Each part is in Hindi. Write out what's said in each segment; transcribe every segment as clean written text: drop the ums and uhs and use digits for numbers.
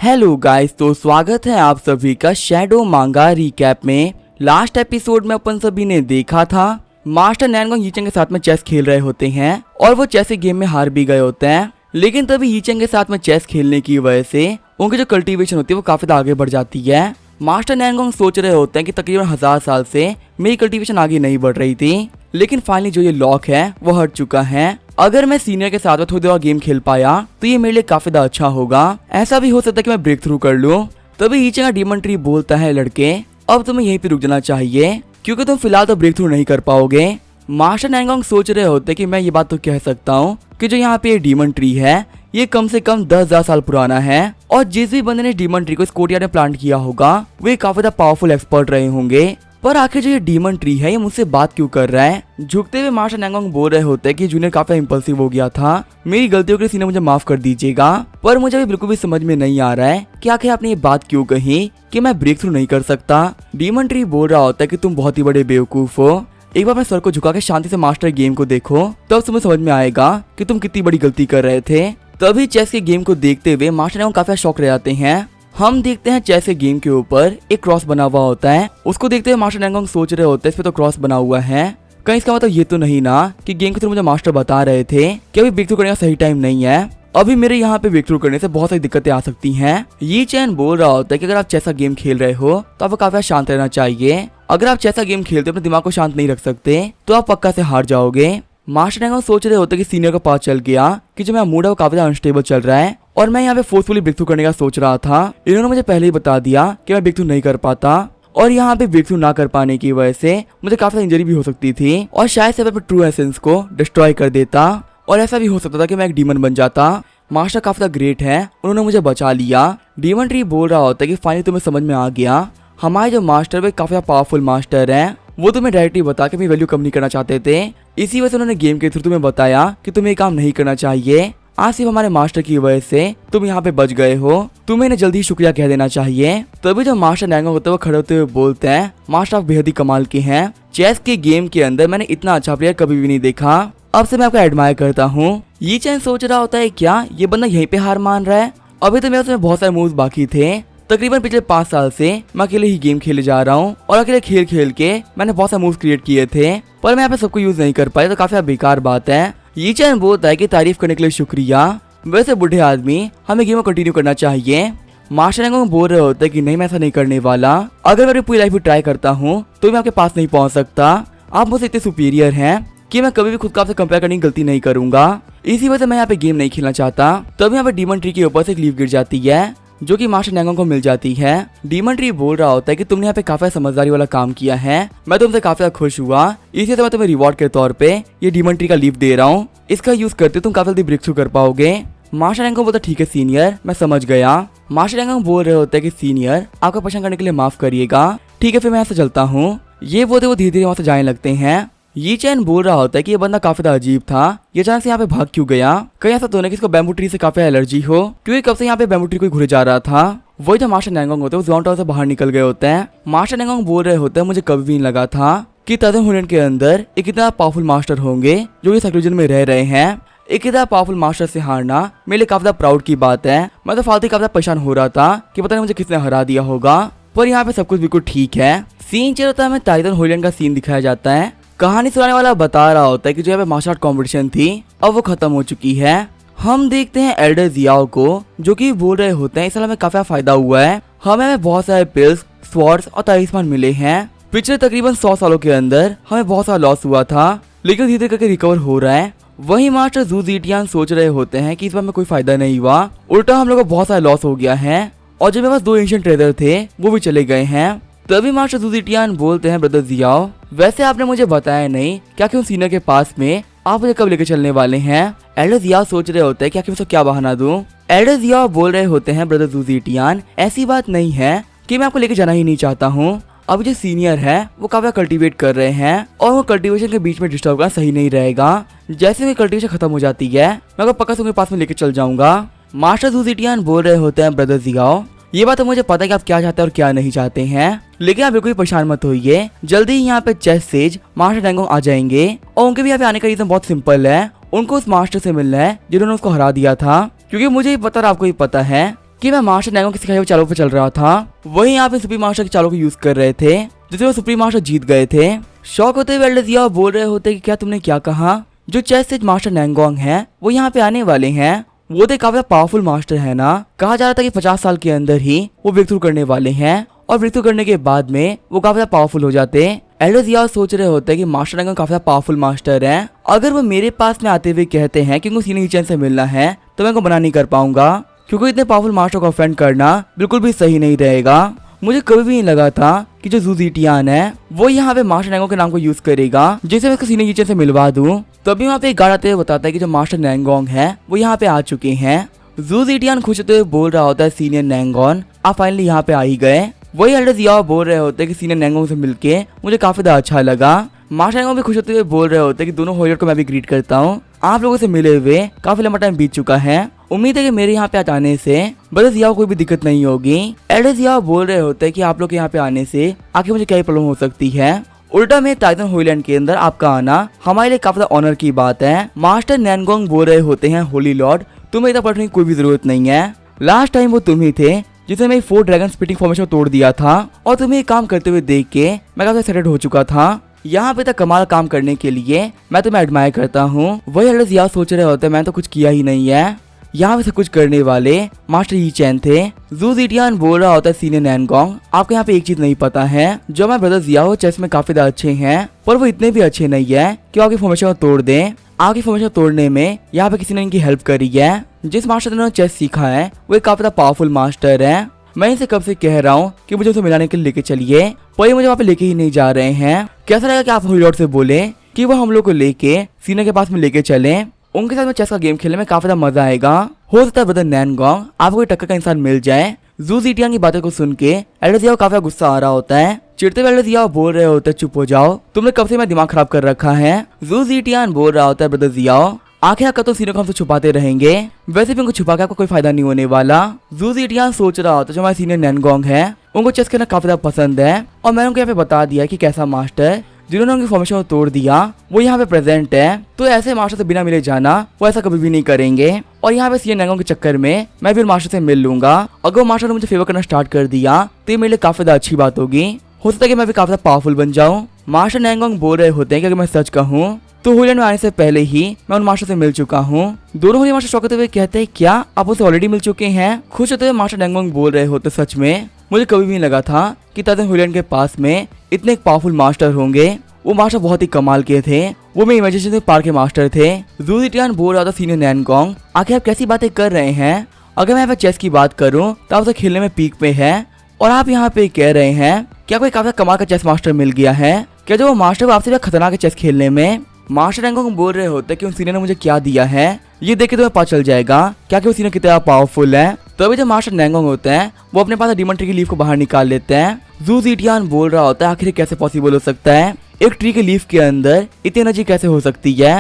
हेलो गाइस, तो स्वागत है आप सभी का शैडो मांगा रिकैप में। लास्ट एपिसोड में अपन सभी ने देखा था मास्टर नैनगोंग यीचेंग के साथ में चेस खेल रहे होते हैं और वो चेस के गेम में हार भी गए होते हैं। लेकिन तभी यीचेंग के साथ में चेस खेलने की वजह से उनकी जो कल्टीवेशन होती है वो काफी आगे बढ़ जाती है। मास्टर नैनगोंग सोच रहे होते हैं कि तकरीबन 1000 साल से मेरी कल्टीवेशन आगे नहीं बढ़ रही थी, लेकिन फाइनली जो ये लॉक है वो हट चुका है। अगर मैं सीनियर के साथ में थोड़ी देर और गेम खेल पाया तो ये मेरे लिए काफी ज्यादा अच्छा होगा। ऐसा भी हो सकता है कि मैं ब्रेक थ्रू कर लूं। तभी यीचेंग का डीमन ट्री बोलता है, लड़के अब तुम्हें यहीं पे रुक जाना चाहिए क्योंकि तुम फिलहाल तो ब्रेक थ्रू नहीं कर पाओगे। मास्टर नैनगोंग सोच रहे होते कि मैं ये बात तो कह सकता हूँ कि जो यहाँ पे डीमन ट्री है ये कम से कम 10,000 साल पुराना है और जिस भी बंदे ने डीमन ट्री को इस कोर्टयार्ड में प्लांट किया होगा वे काफी ज्यादा पावरफुल एक्सपर्ट रहे होंगे। पर आखिर जो ये डीमन ट्री है ये मुझसे बात क्यों कर रहा है? झुकते हुए मास्टर नैनगोंग बोल रहे होते हैं कि जूनियर काफी इंपल्सिव हो गया था, मेरी गलतियों के लिए सीने मुझे माफ कर दीजिएगा। पर मुझे अभी बिल्कुल भी समझ में नहीं आ रहा है कि आखिर आपने ये बात क्यों कही कि मैं ब्रेक थ्रू नहीं कर सकता। डीमन ट्री बोल रहा होता है कि तुम बहुत ही बड़े बेवकूफ हो। एक बार अपने सर को झुका के शांति से मास्टर गेम को देखो, तब तुम्हें समझ में आएगा कि तुम कितनी बड़ी गलती कर रहे थे। तभी चेस के गेम को देखते हुए मास्टर नैनगोंग काफी शौक रह जाते हैं। हम देखते हैं चेस के गेम के ऊपर एक क्रॉस बना हुआ होता है। उसको देखते हुए मास्टर नैनगोंग सोच रहे होते हैं इस पे तो क्रॉस बना हुआ है, कहीं इसका मतलब ये तो नहीं ना कि गेम के थ्रू मुझे मास्टर बता रहे थे कि अभी ब्रेक थ्रू करने का सही टाइम नहीं है, अभी मेरे यहाँ पे ब्रेक थ्रू करने से बहुत सारी दिक्कतें आ सकती हैं। ये चैन बोल रहा होता है कि अगर आप चेस का गेम खेल रहे हो तो आपको काफी शांत रहना चाहिए। अगर आप चेस का गेम खेलते अपने दिमाग को शांत नहीं रख सकते तो आप पक्का से हार जाओगे। मास्टर नैनगोंग सोच रहे होते कि सीनियर को पता चल गया कि जो मेरा मूड है वो काफी अनस्टेबल चल रहा है और मैं यहाँ पे फोर्सफुली ब्रेक थ्रू करने का सोच रहा था। इन्होंने मुझे पहले ही बता दिया कि मैं ब्रेक थ्रू नहीं कर पाता और यहाँ पे ब्रेक थ्रू ना कर पाने की वजह से मुझे काफी इंजरी भी हो सकती थी और शायद से मैं ट्रू एसेंस को डिस्ट्रॉय कर देता और ऐसा भी हो सकता था कि मैं एक डीमन बन जाता। मास्टर काफी ग्रेट है, उन्होंने मुझे बचा लिया। डीमन ट्री बोल रहा होता है कि फाइनली तुम्हें समझ में आ गया, हमारे जो मास्टर वे काफी पावरफुल मास्टर है, वो तुम्हें डायरेक्टली बता के मेरी वैल्यू कम नहीं करना चाहते थे। इसी वजह से उन्होंने गेम के थ्रू तुम्हें बताया कि तुम्हें काम नहीं करना चाहिए। आज सिर्फ हमारे मास्टर की वजह से तुम यहाँ पे बच गए हो, तुम्हें इन्हें जल्दी शुक्रिया कह देना चाहिए। तभी जो मास्टर नैनगोंग होते हैं वो खड़े होते हुए बोलते हैं, मास्टर आप बेहद ही कमाल के हैं, चेस के गेम के अंदर मैंने इतना अच्छा प्लेयर कभी भी नहीं देखा, अब से मैं आपको एडमायर करता हूँ। ये चैन सोच रहा होता है क्या ये बंदा यहीं पे हार मान रहा है? अभी तो मेरे उसमें बहुत सारे मूव्स बाकी थे। तकरीबन पिछले 5 साल से मैं अकेले ही गेम खेले जा रहा हूँ और अकेले खेल खेल के मैंने बहुत सारे मूव्स क्रिएट किए थे, पर मैं यहाँ पे सबको यूज नहीं कर पाया, तो काफी बेकार बात है। ये चैन बोलता है कि तारीफ करने के लिए शुक्रिया, वैसे बूढ़े आदमी हमें गेम को कंटिन्यू करना चाहिए। मास्टर नैनगोंग बोल रहे होते हैं कि नहीं मैं ऐसा नहीं करने वाला, अगर मैं अपनी पूरी लाइफ में ट्राई करता हूँ तो मैं आपके पास नहीं पहुँच सकता, आप मुझसे इतने सुपीरियर हैं कि मैं कभी भी खुद का आपसे कंपेयर करने की गलती नहीं करूंगा, इसी वजह से मैं यहाँ पे गेम नहीं खेलना चाहता। तब यहाँ पे डीमन ट्री के ऊपर से एक लीफ गिर जाती है जो कि मास्टर नैनगोंग को मिल जाती है। डीमन ट्री बोल रहा होता है कि तुमने यहाँ पे काफी समझदारी वाला काम किया है, मैं तुमसे काफी खुश हुआ, इसी से मैं तुम्हें रिवॉर्ड के तौर पे ये डीमन ट्री का लीफ दे रहा हूँ, इसका यूज करते तुम काफी जल्दी ब्रेक थ्रू कर पाओगे। मास्टर नैनगोंग बोलता ठीक है सीनियर, मैं समझ गया। मास्टर नैनगोंग बोल रहे होते हैं कि सीनियर आपका परेशान करने के लिए माफ करिएगा, ठीक है फिर मैं यहाँ से चलता हूँ। ये बोलते वो धीरे धीरे वहाँ से जाने लगते हैं। ये चैन बोल रहा होता है कि ये बंदा काफी अजीब था, ये अचानक से यहाँ पे भाग क्यों गया? कहीं ऐसा तो नहीं कि इसको बैम्बू ट्री से काफी एलर्जी हो, क्योंकि कब से यहाँ पे बैम्बू ट्री कोई घुरे जा रहा था। वही जो मास्टर नैनगोंग होते हैं वो ज़ोन टावर से बाहर निकल गए होते हैं। मास्टर नैनगोंग बोल रहे होते हैं मुझे कभी भी नहीं लगा था कि ताज़ा हुनर के अंदर एक इतना पावरफुल मास्टर होंगे जो इस एक्लूजन में रह रहे हैं। एक इतना पावरफुल मास्टर से हारना मेरे लिए काफी प्राउड की बात है। मैं तो फालतू काफी परेशान हो रहा था कि पता नहीं मुझे किसने हरा दिया होगा, पर यहाँ पे सब कुछ बिल्कुल ठीक है। सीन चल रहा है, हमें टाइटन होलियन का सीन दिखाया जाता है। कहानी सुनाने वाला बता रहा होता है कि जो यहाँ पे मार्शल आर्ट कॉम्पिटिशन थी अब वो खत्म हो चुकी है। हम देखते हैं एल्डर जियाओ को जो कि बोल रहे होते हैं इस साल हमें काफी फायदा हुआ है, हमें बहुत सारे पिल्स, स्वॉर्ड्स और तलिस्मान मिले हैं। पिछले तकरीबन 100 सालों के अंदर हमें बहुत सारा लॉस हुआ था, लेकिन धीरे धीरे करके रिकवर हो रहा है। वही मास्टर जू ज़िटियान सोच रहे होते हैं कि इस बार में कोई फायदा नहीं हुआ, उल्टा हम लोग को बहुत सारा लॉस हो गया है और जो मेरे पास 2 एंशिएंट ट्रेडर थे वो भी चले गए हैं। तभी मास्टर जू ज़िटियान बोलते हैं ब्रदर जियाओ वैसे आपने मुझे बताया नहीं क्या कि उन सीनियर के पास में आप मुझे कब लेकर चलने वाले हैं? एल्डर जियाओ सोच रहे होते हैं क्या कि मैं क्या बहाना दूं? एल्डर जियाओ बोल रहे होते हैं ब्रदर जू ज़िटियान ऐसी बात नहीं है कि मैं आपको लेकर जाना ही नहीं चाहता हूँ, अभी जो सीनियर है वो काफी कल्टीवेट कर रहे हैं और वो कल्टीवेशन के बीच में डिस्टर्ब करना सही नहीं रहेगा। जैसे उनकी कल्टीवेशन खत्म हो जाती है मैं आपको पक्का से उनके पास में लेकर चल जाऊंगा। मास्टर जू ज़िटियान बोल रहे होते हैं ब्रदर जियाओ ये बात तो मुझे पता है कि आप क्या चाहते हैं और क्या नहीं चाहते हैं, लेकिन आप बिल्कुल परेशान मत होइए, जल्दी ही यहाँ पे चेस सेज मास्टर नैनगोंग आ जाएंगे और उनके भी यहाँ पे आने का रीजन बहुत सिंपल है, उनको उस मास्टर से मिलना है जिन्होंने उसको हरा दिया था, क्योंकि मुझे ही पता और आपको ही पता है कि मैं मास्टर नैंगोंग के सिखाए हुए चालों पे चल रहा था, वही यहाँ पे सुप्रीम मास्टर के चालों को यूज कर रहे थे, जिससे वो सुप्रीम मास्टर जीत गए थे। शॉक होते हुए एल्डर जियाओ बोल रहे होते कि क्या तुमने क्या कहा, जो चेस से मास्टर नैंगोंग है वो यहाँ पे आने वाले हैं, वो तो काफी पावरफुल मास्टर है ना। कहा जा रहा था कि 50 साल के अंदर ही वो ब्रेक थ्रू करने वाले हैं और ब्रेक थ्रू करने के बाद में वो काफी पावरफुल हो जाते। एल्डर जियाओ सोच रहे होते हैं कि मास्टर नैंगोंग काफी पावरफुल मास्टर है, अगर वो मेरे पास में आते हुए कहते हैं कि उनको सीनियर यूचेन से मिलना है तो मैं उनको मना नहीं कर पाऊंगा, क्योंकि इतने पावरफुल मास्टर को ऑफेंड करना बिल्कुल भी सही नहीं रहेगा। मुझे कभी भी नहीं लगा था कि जो जू ज़िटियान है वो यहाँ पे मास्टर नैंगोंग के नाम को यूज करेगा, जिसे मैं उसको सीनियर यूचेन से मिलवा दूं। तभी वहाँ पे एक गार्ड आते हुए बताता है कि जो मास्टर नैंगोंग है वो यहाँ पे आ चुके हैं। जू ज़िटियान खुश होते हुए बोल रहा होता है सीनियर नैंगोंग आप फाइनली यहाँ पे आ ही गए। वही एल्डर जियाओ बोल रहे होते हैं कि सीनियर नैंगोंग से मिलके मुझे काफी ज्यादा अच्छा लगा। मास्टर नैंगोंग भी खुश होते हुए बोल रहे होते हैं कि दोनों होलियर को मैं भी ग्रीट करता हूँ, आप लोगों से मिले हुए काफी लंबा टाइम बीत चुका है, उम्मीद है कि मेरे यहाँ पे आने से ब्रदर जियाओ कोई भी दिक्कत नहीं होगी। एल्डर जियाओ बोल रहे होते हैं कि आप लोग के यहाँ पे आने से आखिर मुझे क्या प्रॉब्लम हो सकती है, उल्टा में टाइटन होलीलैंड के अंदर आपका आना हमारे लिए काफी ऑनर की बात है। मास्टर नैंगोंग बोल रहे होते हैं होली लॉर्ड तुम्हें इतना पढ़ने की कोई भी जरूरत नहीं है, लास्ट टाइम वो तुम ही थे जिसे मैं 4 ड्रैगन स्पिटिंग फॉर्मेशन तोड़ दिया था और तुम्हें काम करते हुए देख के मैं काफी एक्साइटेड हो चुका था। यहाँ पे तक कमाल काम करने के लिए मैं तुम्हें एडमायर करता हूँ। वही एल्डर जियाओ सोच रहे होते मैंने तो कुछ किया ही नहीं है, यहाँ पे सब कुछ करने वाले मास्टर यी चैन थे। जू ज़िटियान बोल रहा होता है सीनियर नैंगोंग आपको यहाँ पे एक चीज नहीं पता है, जो हमारे ब्रदर जियाओ चेस में काफी ज्यादा अच्छे हैं पर वो इतने भी अच्छे नहीं है कि आपकी फॉर्मेशन को तोड़ दें। आपकी फॉर्मेशन तोड़ने में यहाँ पे किसी ने इनकी हेल्प करी है। जिस मास्टर ने चेस सीखा है वो एक काफी पावरफुल मास्टर है। मैं इनसे कब से कह रहा हूँ कि मुझे उसे मिलाने के लिए लेके चलिए, पर ये मुझे वहाँ पे लेके ही नहीं जा रहे हैं। कैसा लगेगा कि आप होली लॉर्ड से बोले कि वो हम लोग को लेके सीनियर के पास में लेके चले, उनके साथ में चेस का गेम खेलने में काफी ज्यादा मजा आएगा। हो सकता है ब्रदर नैंगोंग आपको कोई टक्कर का इंसान मिल जाए। जू ज़िटियान की बातों को सुन के एल्डर जियाओ काफी गुस्सा आ रहा होता है। चिढ़ते हुए एल्डर जियाओ बोल रहे होते चुप हो जाओ, तुमने कब से मैं दिमाग खराब कर रखा है। जू ज़िटियान बोल रहा होता है ब्रदर जियाओ आखिर कब तो सीनियर को हमसे छुपाते रहेंगे, वैसे भी उनको छुपा के आपको कोई फायदा नहीं होने वाला। जू ज़िटियान सोच रहा होता जो हमारे सीनियर नैंगोंग है उनको चेस खेलना काफी ज्यादा पसंद है और मैंने उनको यहाँ पे बता दिया कि कैसा मास्टर जिन्होंने उनकी फॉर्मेशन को तोड़ दिया वो यहाँ पे प्रेजेंट है, तो ऐसे मास्टर से बिना मिले जाना वो ऐसा कभी भी नहीं करेंगे। और यहाँ पे सीनियर नैंगोंग के चक्कर में मैं भी मास्टर से मिल लूंगा, अगर वो मास्टर ने मुझे फेवर करना स्टार्ट कर दिया तो ये मेरे लिए काफी ज्यादा अच्छी बात होगी, हो सकता है कि मैं भी काफी ज्यादा पावरफुल बन जाऊँ। मास्टर नैंगोंग बोल रहे होते हैं कि अगर मैं सच कहूँ तो होलीलैंड में आने से पहले ही मैं उन मास्टर से मिल चुका हूँ। दोनों होली मास्टर शौक होते हुए कहते हैं क्या आप उनसे ऑलरेडी मिल चुके हैं। खुश होते हुए मास्टर नैंगोंग बोल रहे होते सच में मुझे कभी भी नहीं लगा था कि टाइटन होलीलैंड के पास में इतने पावरफुल मास्टर होंगे, वो मास्टर बहुत ही कमाल के थे, वो मेरे इमेजिनेशन पार के मास्टर थे। जू ज़िटियान बोल रहा था सीनियर नैंगोंग आखिर आप कैसी बातें कर रहे हैं, अगर मैं यहाँ पे चेस की बात करूँ तो आप उसे खेलने में पीक पे है और आप यहाँ पे कह रहे हैं क्या कोई काफी कमाल का चेस मास्टर मिल गया है, क्या जो वो मास्टर वो आपसे भी खतरनाक है चेस खेलने में। मास्टर नैंगोंग बोल रहे होते कि उन सीनियर ने मुझे क्या दिया है ये देख के तुम्हें पता चल जाएगा क्या कि वो सीनियर कितना पावरफुल है। तभी जो मास्टर नैंगोंग होते हैं वो अपने पास डीमन ट्री की लीफ को बाहर निकाल लेते हैं। जू ज़िटियान बोल रहा होता है आखिर कैसे पॉसिबल हो सकता है, एक ट्री के लीफ के अंदर इतनी एनर्जी कैसे हो सकती है।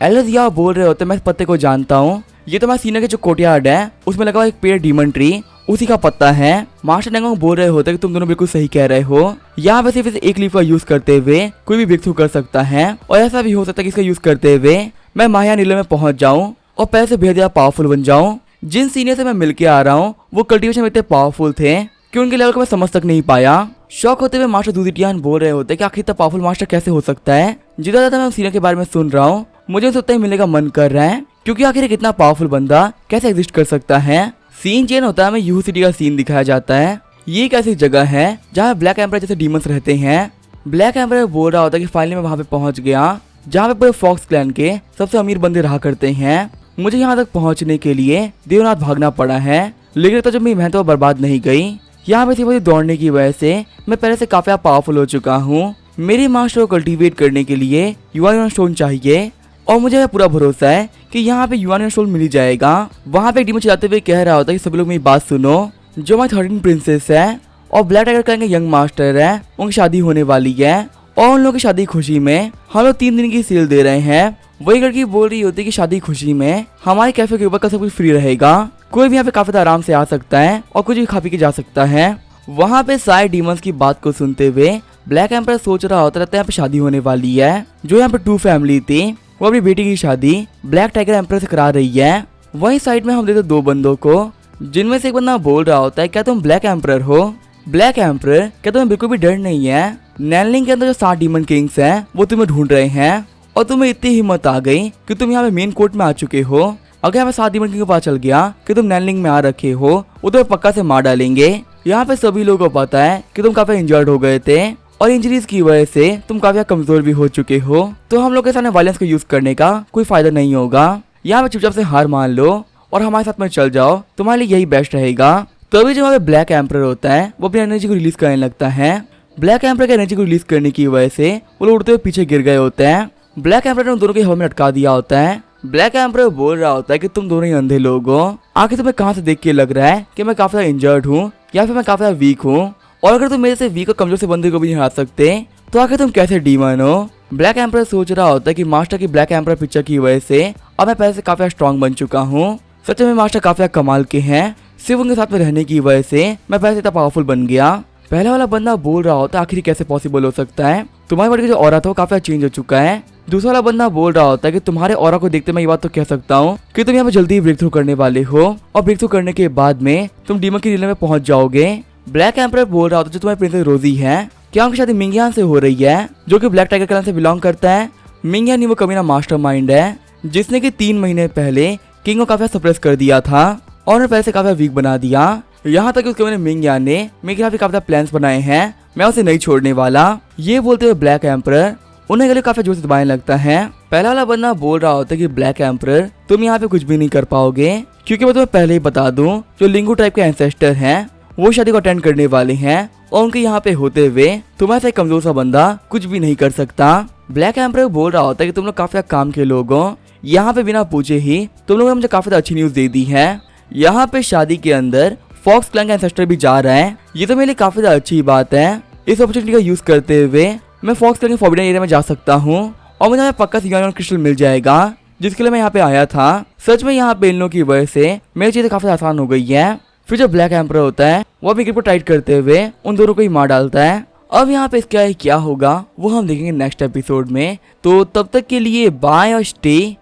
एल्डर जियाओ बोल रहे होते मैं इस पत्ते को जानता हूँ, ये तो हमारे सीनियर के जो कोर्टयार्ड है उसमें लगा हुआ एक पेड़ डीमन ट्री उसी का पत्ता है। मास्टर नैंगोंग बोल रहे होते कि तुम दोनों बिल्कुल सही कह रहे हो, यहाँ पे सिर्फ एक लीफ का यूज करते हुए कोई भी ब्रेक थ्रू कर सकता है और ऐसा भी हो सकता है कि इसका यूज करते हुए मैं माया नीले में पहुंच जाऊं और पहले से बेहद ज्यादा पावरफुल बन जाऊं। जिन सीनियर से मैं मिलके आ रहा हूँ वो कल्टिवेशन में इतने पावरफुल थे कि उनके लेवल को मैं समझ तक नहीं पाया। शौक होते हुए मास्टर जू ज़िटियान बोल रहे होते कि आखिर इतना पावरफुल मास्टर कैसे हो सकता है। जितना ज्यादा मैं सीनियर के बारे में सुन रहा हूँ मुझे उनसे उतना ही मिलने का मन कर रहा है, क्योंकि आखिर एक इतना पावरफुल बंदा कैसे एग्जिस्ट कर सकता है। सीन चेंज होता है, हमें यूहू सिटी का सीन दिखाया जाता है। ये एक ऐसी जगह है जहाँ ब्लैक एम्पर जैसे डीमंस रहते हैं। ब्लैक एम्पर बोल रहा होता है कि फाइनली मैं वहाँ पे पहुंच गया जहाँ पे पूरे फॉक्स क्लैन के सबसे अमीर बंदे रहा करते हैं। मुझे यहाँ तक पहुँचने के लिए देवनाथ भागना पड़ा है, लेकिन तो जब मेरी मेहनत बर्बाद नहीं गई। यहाँ पे सिर्फ दौड़ने की वजह से मैं पहले से काफी पावरफुल हो चुका हूँ। मेरे मास्टर को कल्टीवेट करने के लिए युआन स्टोन चाहिए और मुझे पूरा भरोसा है कि यहाँ पे युआन स्टोन मिल जाएगा। वहाँ पे डीमन चलाते हुए कह रहा होता है कि सभी लोग मेरी बात सुनो, जो हमारी 13 प्रिंसेस है और ब्लैक टाइगर का यंग मास्टर है उनकी शादी होने वाली है और उन लोगों की शादी खुशी में हम लोग 3 दिन की सेल दे रहे हैं। वही लड़की बोल रही होती है कि शादी खुशी में हमारे कैफे के ऊपर का सब कुछ फ्री रहेगा, कोई भी यहाँ पे काफी आराम से आ सकता है और कुछ भी खा पी के जा सकता है। वहाँ पे सारे डीमंस की बात को सुनते हुए ब्लैक एम्पर सोच रहा होता रहता है यहाँ पे शादी होने वाली है। जो यहाँ पे 2 फैमिली थी वो अपनी बेटी की शादी ब्लैक टाइगर एम्पर से करा रही है। वही साइड में हम देखते 2 बंदों को जिनमें से एक बंदा बोल रहा होता है क्या तुम ब्लैक एम्परर हो? ब्लैक एम्परर क्या तुम्हें बिल्कुल भी डर नहीं है? नैनलिंग के अंदर जो 7 डीमन किंग्स हैं वो तुम्हें ढूंढ रहे हैं और तुम्हें इतनी हिम्मत आ गई कि तुम यहाँ पे मेन कोर्ट में आ चुके हो। अगर यहाँ पे 7 डीमन किंग को पता चल गया कि तुम नैनलिंग में आ रखे हो वो तुम्हें पक्का से मार डालेंगे। यहाँ पे सभी लोगों को पता है कि तुम काफी इंजर्ड हो गए थे और इंजरीज की वजह से तुम काफी कमजोर भी हो चुके हो, तो हम लोग के सामने वायलेंस को यूज करने का कोई फायदा नहीं होगा। यहाँ पे चुपचाप से हार मान लो और हमारे साथ में चल जाओ, तुम्हारे लिए यही बेस्ट रहेगा। तभी जो वहाँ पे ब्लैक एम्परर होता है वो अपनी एनर्जी को रिलीज करने लगता है। ब्लैक एम्परर की एनर्जी को रिलीज करने की वजह से वो लोग उड़ते हुए पीछे गिर गए होते हैं। ब्लैक एम्परर ने उन दोनों को हवा में लटका दिया होता है। ब्लैक एम्परर बोल रहा होता है कि तुम दोनों ही अंधे लोग हो, आखिर तुम्हें कहाँ से देख के लग रहा है कि मैं काफी इंजर्ड हूँ या फिर मैं काफी वीक हूँ, और अगर तुम मेरे से वीक और कमजोर से बंदे को भी नहीं हरा सकते तो आखिर तुम कैसे डीमन हो? ब्लैक एम्परर सोच रहा होता है कि मास्टर की ब्लैक एम्परर पिक्चर की वजह से अब मैं पहले से काफी स्ट्रॉन्ग बन चुका हूँ। सच में मास्टर काफी कमाल के हैं, सिर्फ उनके साथ में रहने की वजह से मैं पहले से इतना पावरफुल बन गया। पहला वाला बंदा बोल रहा होता है आखिर कैसे पॉसिबल हो सकता है, तुम्हारी बॉडी का जो ऑरा था वो काफी चेंज हो चुका है। दूसरा वाला बंदा बोल रहा होता है कि तुम्हारे ऑरा को देखते मैं ये बात तो कह सकता हूँ कि तुम यहाँ पे जल्दी ब्रेक थ्रू करने वाले हो और ब्रेक थ्रू करने के बाद में तुम डीमन की रील में पहुंच जाओगे। ब्लैक एम्परर बोल रहा होता है जो तुम्हारी प्रिंसेस रोजी है क्या उनकी शादी मिंगयान से हो रही है, जो कि ब्लैक टाइगर क्लैन से बिलोंग करता है। मिंगयान ही वो कमीना मास्टरमाइंड है जिसने कि 3 महीने पहले किंग को काफी सप्रेस कर दिया था और उन्हें पहले से काफी वीक बना दिया। यहाँ तक कि उसके मिंगयान ने मेरे खिलाफ काफी प्लान्स बनाए हैं, मैं उसे नहीं छोड़ने वाला। ये बोलते हुए ब्लैक एम्परर उन्हें गले काफी जोर से दबाने लगता है। पहला वाला बंदा बोल रहा होता है कि ब्लैक एम्परर तुम यहाँ पे कुछ भी नहीं कर पाओगे, क्योंकि मैं तुम्हें पहले ही बता दूं जो लिंगू टाइप के एंसेस्टर हैं वो शादी को अटेंड करने वाले हैं और उनके यहाँ पे होते हुए तुम्हारे से कमजोर सा बंदा कुछ भी नहीं कर सकता। ब्लैक एम्परर बोल रहा होता है कि तुम लोग काफी काम के लोग हो, यहाँ पे बिना पूछे ही तुम लोगों ने मुझे काफी अच्छी न्यूज दे दी है। यहाँ पे शादी के अंदर फॉक्स क्लैन का एंसेस्टर भी जा रहा है, ये तो मेरे लिए काफी अच्छी बात है। इस अपॉर्चुनिटी का यूज करते हुए मैं फॉक्स क्लैन के फॉरबिडन एरिया में जा सकता हूँ और मुझे पक्का सिग्नल क्रिस्टल मिल जाएगा जिसके लिए मैं यहाँ पे आया था। सच में यहाँ पे इन लोगों की वजह से मेरी चीजें काफी आसान हो गई है। फिर जो ब्लैक एम्परर होता है वो अपनी ग्रिप को टाइट करते हुए उन दोनों को ही मार डालता है। अब यहाँ पे क्या होगा वो हम देखेंगे नेक्स्ट एपिसोड में, तो तब तक के लिए बाय और स्टे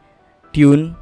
ट्यून।